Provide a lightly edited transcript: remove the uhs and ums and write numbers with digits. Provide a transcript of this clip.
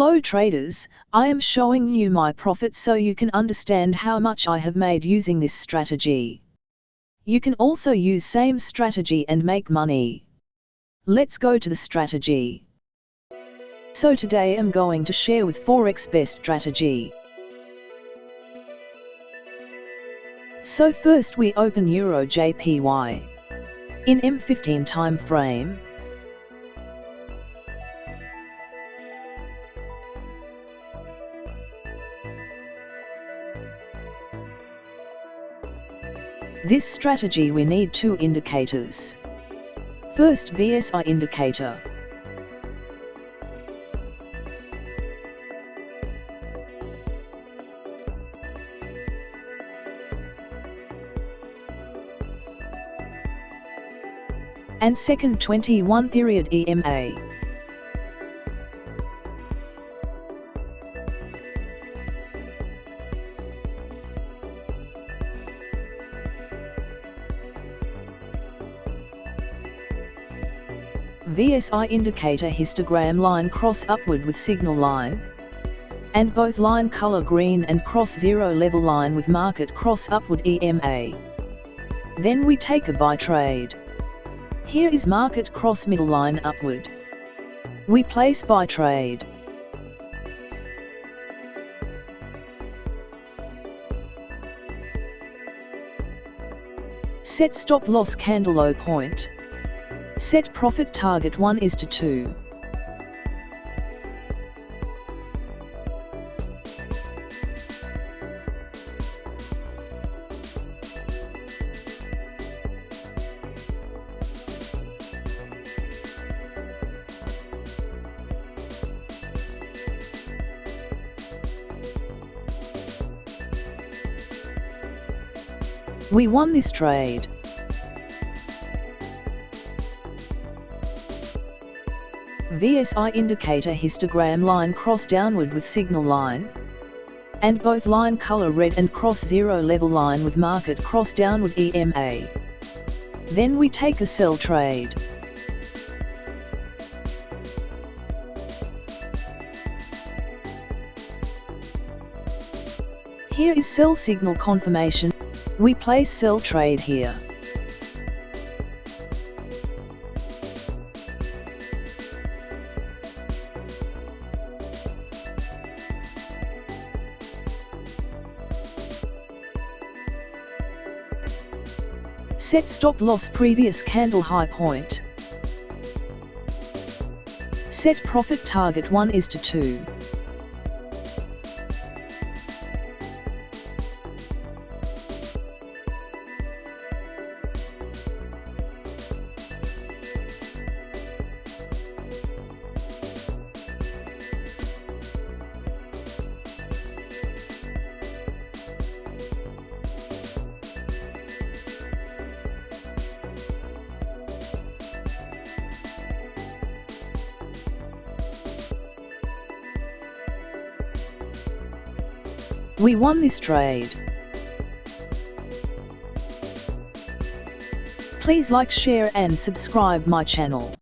Hello traders, I am showing you my profit so you can understand how much I have made using this strategy. You can also use same strategy and make money. Let's go to the strategy. So today I'm going to share with Forex best strategy. So first we open Euro JPY in M15 time frame. This strategy we need two indicators. First, VSI indicator. And second, 21 period EMA. VSI indicator histogram line cross upward with signal line, and both line color green and cross zero level line with market cross upward EMA. Then we take a buy trade. Here is market cross middle line upward. We place buy trade. Set stop loss candle low point. Set profit target 1:2. We won this trade. VSI indicator histogram line cross downward with signal line, and both line color red and cross zero level line with market cross downward EMA. Then we take a sell trade. Here is sell signal confirmation. We place sell trade here. Set stop loss previous candle high point. Set profit target 1:2. We won this trade. Please like, share and subscribe my channel.